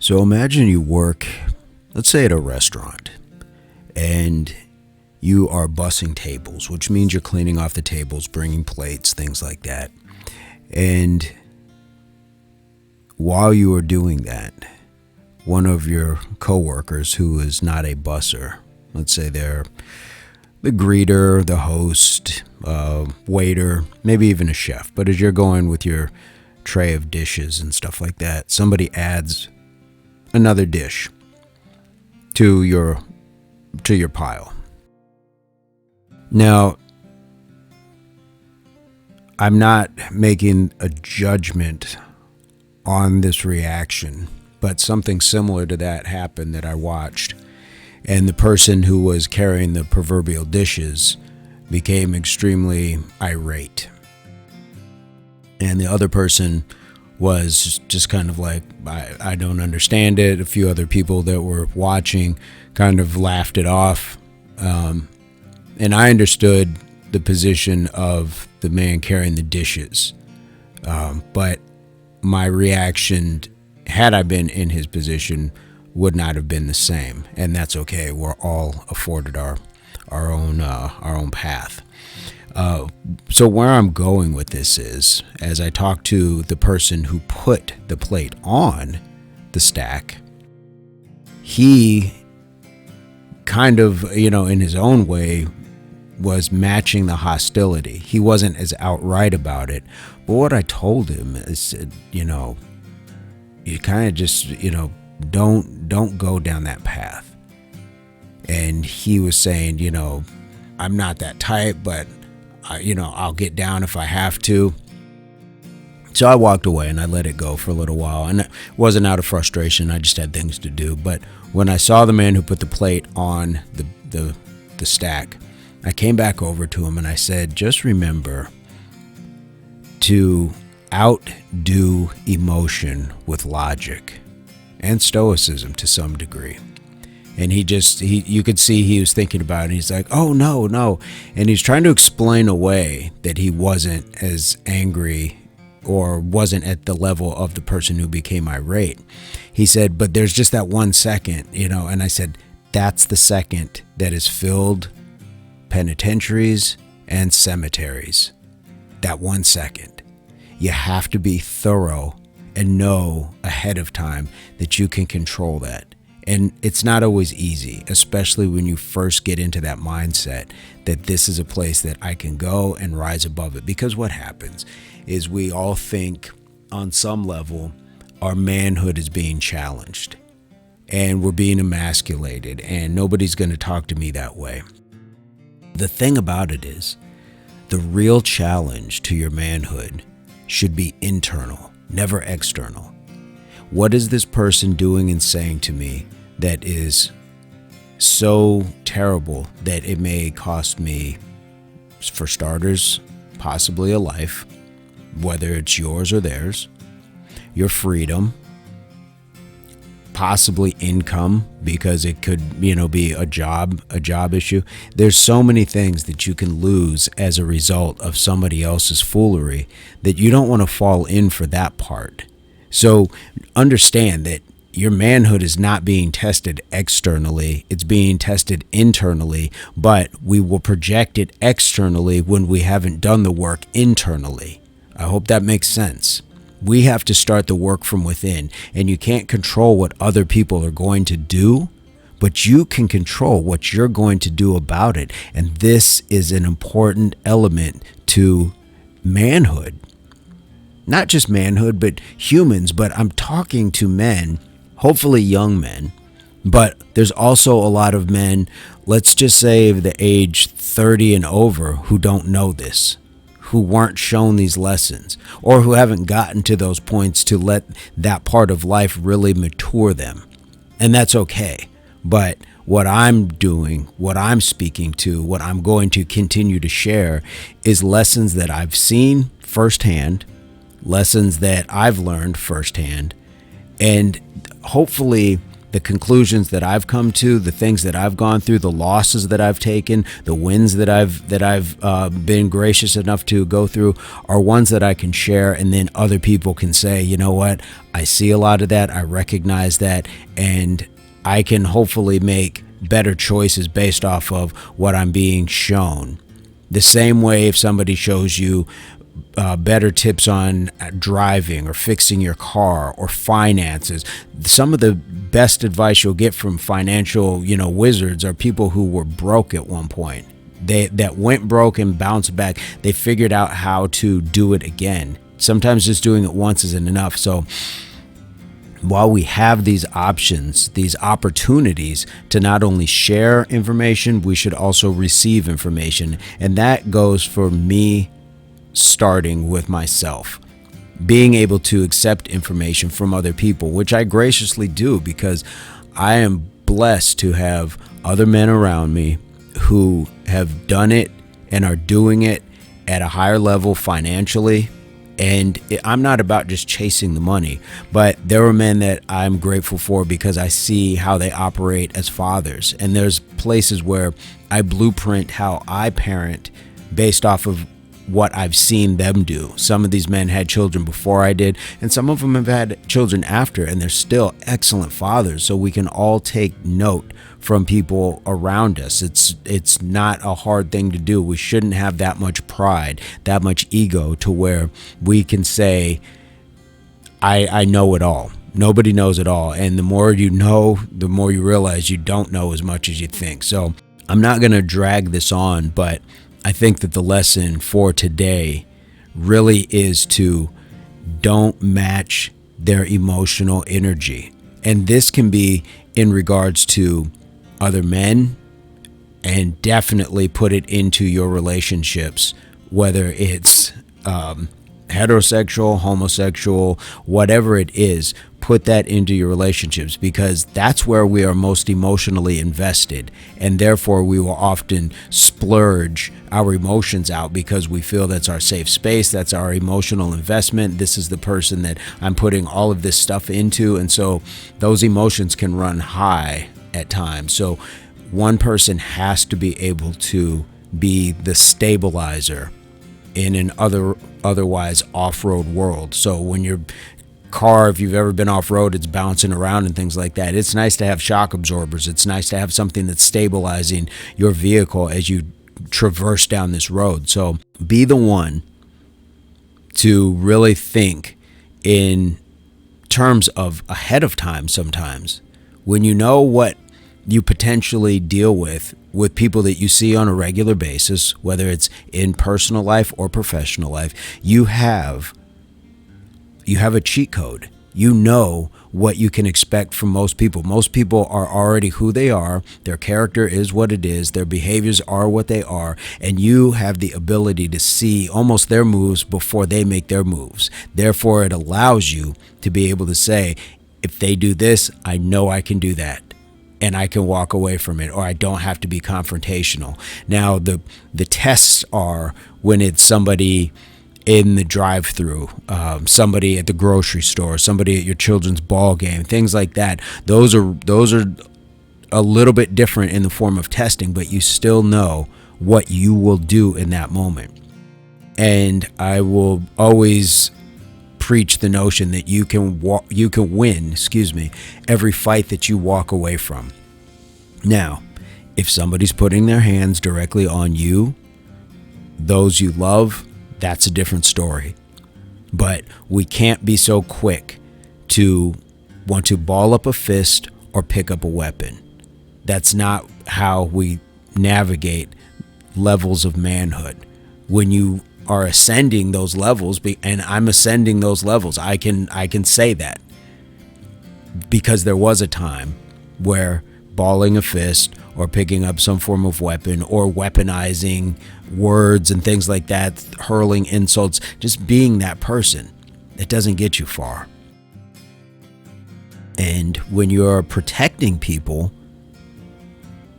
So imagine you work, let's say at a restaurant, and you are bussing tables, which means you're cleaning off the tables, bringing plates, things like that. And while you are doing that, one of your coworkers who is not a busser, let's say they're the greeter, the host, waiter, maybe even a chef, but as you're going with your tray of dishes and stuff like that, somebody adds another dish to your pile. Now, I'm not making a judgment on this reaction, but something similar to that happened that I watched, and the person who was carrying the proverbial dishes became extremely irate, and the other person was just kind of like, I don't understand it. A few other people that were watching kind of laughed it off. And I understood the position of the man carrying the dishes. But my reaction, had I been in his position, would not have been the same. And that's okay. We're all afforded our own path. So where I'm going with this is, as I talk to the person who put the plate on the stack, he kind of, in his own way, was matching the hostility. He wasn't as outright about it. But what I told him is, you kind of just, don't go down that path. And he was saying, I'm not that type, but I'll get down if I have to. So I walked away and I let it go for a little while. And it wasn't out of frustration. I just had things to do. But when I saw the man who put the plate on the stack, I came back over to him and I said, just remember to outdo emotion with logic and stoicism to some degree. And you could see he was thinking about it. And he's like, oh, no. And he's trying to explain away that he wasn't as angry or wasn't at the level of the person who became irate. He said, but there's just that 1 second, and I said, that's the second that has filled penitentiaries and cemeteries. That 1 second. You have to be thorough and know ahead of time that you can control that. And it's not always easy, especially when you first get into that mindset that this is a place that I can go and rise above it. Because what happens is we all think on some level our manhood is being challenged and we're being emasculated and nobody's going to talk to me that way. The thing about it is the real challenge to your manhood should be internal, never external. What is this person doing and saying to me that is so terrible that it may cost me, for starters, possibly a life, whether it's yours or theirs, your freedom, possibly income, because it could, be a job issue. There's so many things that you can lose as a result of somebody else's foolery that you don't want to fall in for that part. So understand that your manhood is not being tested externally, it's being tested internally, but we will project it externally when we haven't done the work internally. I hope that makes sense. We have to start the work from within, and you can't control what other people are going to do, but you can control what you're going to do about it. And this is an important element to manhood. Not just manhood, but humans, but I'm talking to men, hopefully young men, but there's also a lot of men, let's just say the age 30 and over, who don't know this, who weren't shown these lessons, or who haven't gotten to those points to let that part of life really mature them. And that's okay. But what I'm doing, what I'm speaking to, what I'm going to continue to share is lessons that I've seen firsthand, lessons that I've learned firsthand, and hopefully the conclusions that I've come to, the things that I've gone through, the losses that I've taken, the wins that I've been gracious enough to go through are ones that I can share, and then other people can say, you know what, I see a lot of that, I recognize that, and I can hopefully make better choices based off of what I'm being shown. The same way if somebody shows you better tips on driving or fixing your car or finances, some of the best advice you'll get from financial, wizards are people who were broke at one point. That went broke and bounced back. They figured out how to do it again. Sometimes just doing it once isn't enough. So while we have these options, these opportunities to not only share information, we should also receive information. And that goes for me, starting with myself. Being able to accept information from other people, which I graciously do because I am blessed to have other men around me who have done it and are doing it at a higher level financially. And I'm not about just chasing the money, but there are men that I'm grateful for because I see how they operate as fathers. And there's places where I blueprint how I parent based off of what I've seen them do. Some of these men had children before I did, and some of them have had children after, and they're still excellent fathers. So we can all take note from people around us. It's not a hard thing to do. We shouldn't have that much pride, that much ego to where we can say, I know it all. Nobody knows it all. And the more you know, the more you realize you don't know as much as you think. So I'm not going to drag this on, but I think that the lesson for today really is to don't match their emotional energy. And this can be in regards to other men, and definitely put it into your relationships, whether it's heterosexual, homosexual, whatever it is. Put that into your relationships, because that's where we are most emotionally invested, and therefore we will often splurge our emotions out because we feel that's our safe space, that's our emotional investment. This is the person that I'm putting all of this stuff into, and so those emotions can run high at times. So one person has to be able to be the stabilizer in an otherwise off-road world. So when your car, if you've ever been off-road, it's bouncing around and things like that, it's nice to have shock absorbers. It's nice to have something that's stabilizing your vehicle as you traverse down this road. So be the one to really think in terms of ahead of time. Sometimes when you know what you potentially deal with people that you see on a regular basis, whether it's in personal life or professional life, you have a cheat code. You know what you can expect from most people. Most people are already who they are. Their character is what it is. Their behaviors are what they are. And you have the ability to see almost their moves before they make their moves. Therefore, it allows you to be able to say, if they do this, I know I can do that, and I can walk away from it, or I don't have to be confrontational. Now, the tests are when it's somebody in the drive-through, somebody at the grocery store, somebody at your children's ball game, things like that. Those are a little bit different in the form of testing, but you still know what you will do in that moment. And I will always preach the notion that you can win, every fight that you walk away from. Now, if somebody's putting their hands directly on you, those you love, that's a different story. But we can't be so quick to want to ball up a fist or pick up a weapon. That's not how we navigate levels of manhood. When you are ascending those levels, and I'm ascending those levels, I can say that because there was a time where balling a fist or picking up some form of weapon or weaponizing words and things like that, hurling insults, just being that person, it doesn't get you far. And when you're protecting people,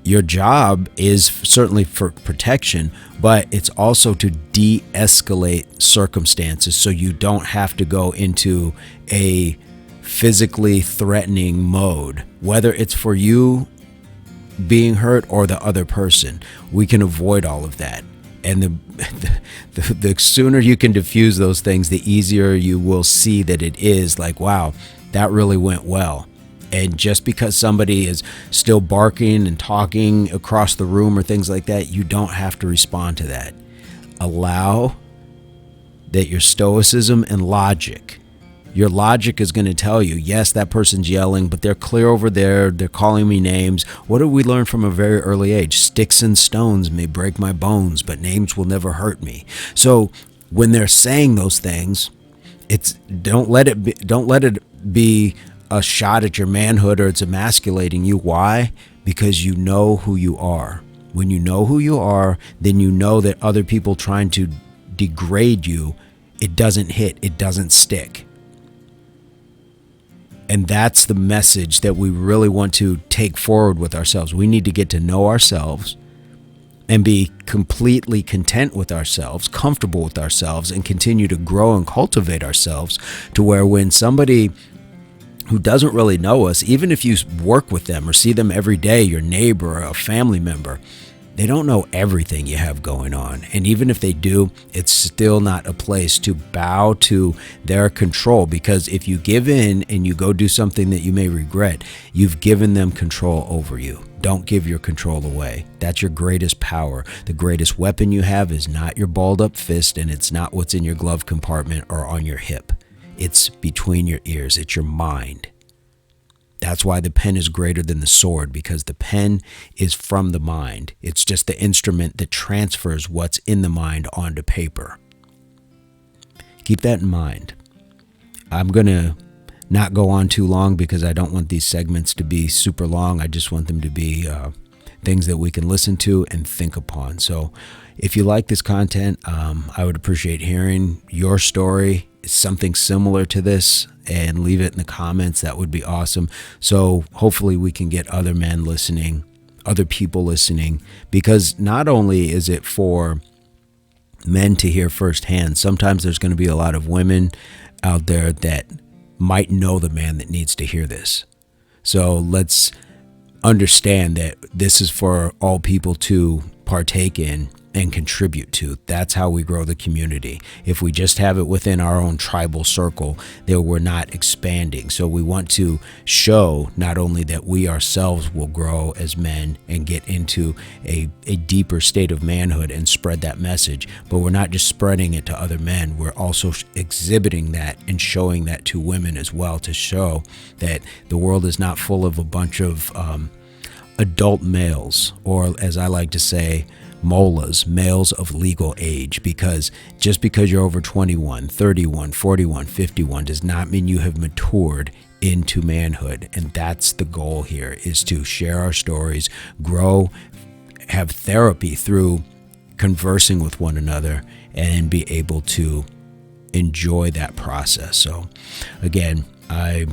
your job is certainly for protection, but it's also to de-escalate circumstances so you don't have to go into a physically threatening mode, whether it's for you being hurt or the other person. We can avoid all of that. And the sooner you can diffuse those things, the easier you will see that it is like, wow, that really went well. And just because somebody is still barking and talking across the room or things like that, you don't have to respond to that. Allow that your stoicism and logic, your logic is going to tell you, yes, that person's yelling, but they're clear over there. They're calling me names. What did we learn from a very early age? Sticks and stones may break my bones, but names will never hurt me. So when they're saying those things, don't let it be a shot at your manhood or it's emasculating you. Why? Because you know who you are. When you know who you are, then you know that other people trying to degrade you, it doesn't hit, it doesn't stick. And that's the message that we really want to take forward with ourselves. We need to get to know ourselves and be completely content with ourselves, comfortable with ourselves, and continue to grow and cultivate ourselves to where when somebody who doesn't really know us, even if you work with them or see them every day, your neighbor or a family member, they don't know everything you have going on. And even if they do, it's still not a place to bow to their control, because if you give in and you go do something that you may regret, you've given them control over you. Don't give your control away. That's your greatest power. The greatest weapon you have is not your balled up fist, and it's not what's in your glove compartment or on your hip. It's between your ears. It's your mind. That's why the pen is greater than the sword, because the pen is from the mind. It's just the instrument that transfers what's in the mind onto paper. Keep that in mind. I'm going to not go on too long because I don't want these segments to be super long. I just want them to be things that we can listen to and think upon. So if you like this content, I would appreciate hearing your story, something similar to this, and leave it in the comments. That would be awesome. So hopefully we can get other men listening, other people listening, because not only is it for men to hear firsthand, sometimes there's going to be a lot of women out there that might know the man that needs to hear this. So let's understand that this is for all people to partake in and contribute to. That's how we grow the community. If we just have it within our own tribal circle, then we're not expanding. So we want to show not only that we ourselves will grow as men and get into a deeper state of manhood and spread that message, but we're not just spreading it to other men. We're also exhibiting that and showing that to women as well, to show that the world is not full of a bunch of adult males, or as I like to say, molas, males of legal age, because just because you're over 21, 31, 41, 51 does not mean you have matured into manhood. And that's the goal here, is to share our stories, grow, have therapy through conversing with one another, and be able to enjoy that process. So again, I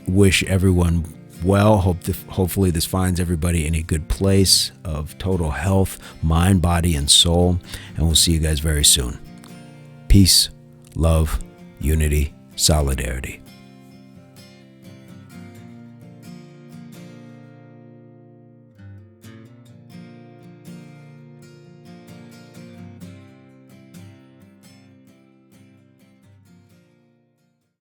wish everyone well. Hopefully this finds everybody in a good place of total health, mind, body, and soul. And we'll see you guys very soon. Peace, love, unity, solidarity.